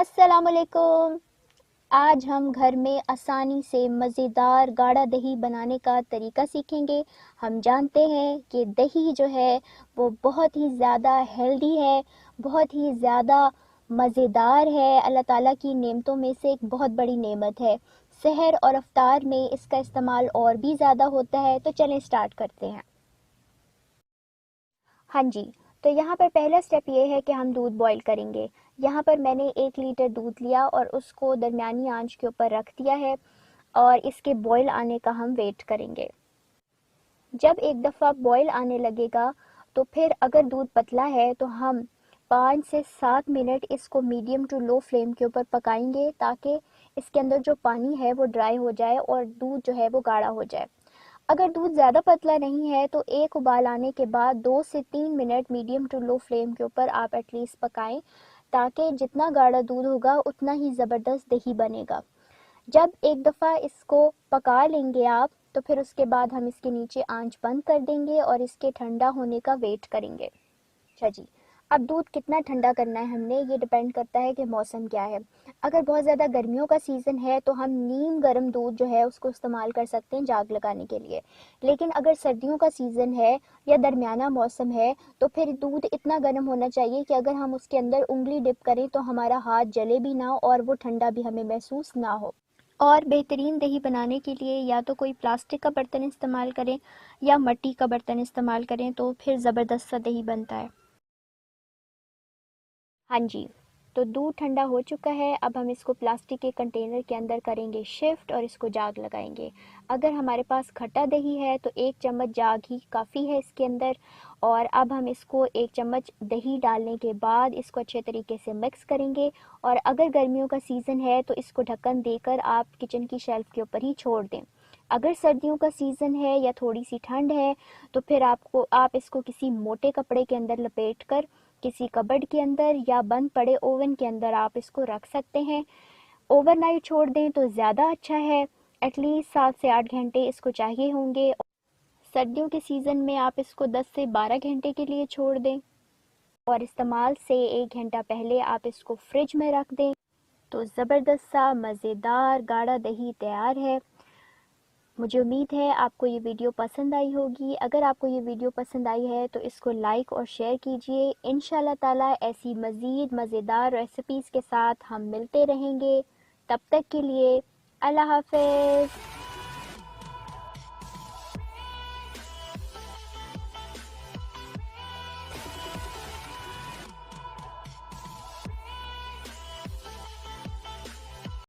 अस्सलामुअलैकुम। आज हम घर में आसानी से मज़ेदार गाढ़ा दही बनाने का तरीका सीखेंगे। हम जानते हैं कि दही जो है वो बहुत ही ज़्यादा हेल्दी है, बहुत ही ज़्यादा मज़ेदार है। अल्लाह ताला की नेमतों में से एक बहुत बड़ी नेमत है। सहर और इफ्तार में इसका इस्तेमाल और भी ज़्यादा होता है। तो चलें स्टार्ट करते हैं। हाँ जी, तो यहाँ पर पहला स्टेप ये है कि हम दूध बॉईल करेंगे। यहाँ पर मैंने 1 लीटर दूध लिया और उसको दरमियानी आंच के ऊपर रख दिया है और इसके बॉईल आने का हम वेट करेंगे। जब एक दफ़ा बॉईल आने लगेगा तो फिर अगर दूध पतला है तो हम 5 से 7 मिनट इसको मीडियम टू लो फ्लेम के ऊपर पकाएंगे ताकि इसके अंदर जो पानी है वो ड्राई हो जाए और दूध जो है वो गाढ़ा हो जाए। अगर दूध ज़्यादा पतला नहीं है तो एक उबाल आने के बाद 2 से 3 minute medium to low flame के ऊपर आप एटलीस्ट पकाएं ताकि जितना गाढ़ा दूध होगा उतना ही ज़बरदस्त दही बनेगा। जब एक दफ़ा इसको पका लेंगे आप तो फिर उसके बाद हम इसके नीचे आंच बंद कर देंगे और इसके ठंडा होने का वेट करेंगे। अच्छा जी, अब दूध कितना ठंडा करना है हमने ये डिपेंड करता है कि मौसम क्या है। अगर बहुत ज़्यादा गर्मियों का सीज़न है तो हम नीम गर्म दूध जो है उसको इस्तेमाल कर सकते हैं जाग लगाने के लिए। लेकिन अगर सर्दियों का सीज़न है या दरमियाना मौसम है तो फिर दूध इतना गर्म होना चाहिए कि अगर हम उसके अंदर उंगली डिप करें तो हमारा हाथ जले भी ना और वो ठंडा भी हमें महसूस ना हो। और बेहतरीन दही बनाने के लिए या तो कोई प्लास्टिक का बर्तन इस्तेमाल करें या मिट्टी का बर्तन इस्तेमाल करें तो फिर ज़बरदस्त सा दही बनता है। हाँ जी, तो दूध ठंडा हो चुका है। अब हम इसको प्लास्टिक के कंटेनर के अंदर करेंगे शिफ्ट और इसको जाग लगाएंगे। अगर हमारे पास खट्टा दही है तो 1 चम्मच जाग ही काफ़ी है इसके अंदर। और अब हम इसको 1 चम्मच दही डालने के बाद इसको अच्छे तरीके से मिक्स करेंगे। और अगर गर्मियों का सीज़न है तो इसको ढक्कन देकर आप किचन की शेल्फ़ के ऊपर ही छोड़ दें। अगर सर्दियों का सीज़न है या थोड़ी सी ठंड है तो फिर आप इसको किसी मोटे कपड़े के अंदर लपेट कर किसी कबर्ड के अंदर या बंद पड़े ओवन के अंदर आप इसको रख सकते हैं। ओवरनाइट छोड़ दें तो ज़्यादा अच्छा है। एटलीस्ट 7 से 8 घंटे इसको चाहिए होंगे। सर्दियों के सीज़न में आप इसको 10 से 12 घंटे के लिए छोड़ दें और इस्तेमाल से 1 घंटा पहले आप इसको फ्रिज में रख दें तो ज़बरदस्त सा मज़ेदार गाढ़ा दही तैयार है। मुझे उम्मीद है आपको ये वीडियो पसंद आई होगी। अगर आपको ये वीडियो पसंद आई है तो इसको लाइक और शेयर कीजिए। इंशाल्लाह ताला ऐसी मज़ीद मज़ेदार रेसिपीज़ के साथ हम मिलते रहेंगे। तब तक के लिए अल्लाह हाफ़िज़।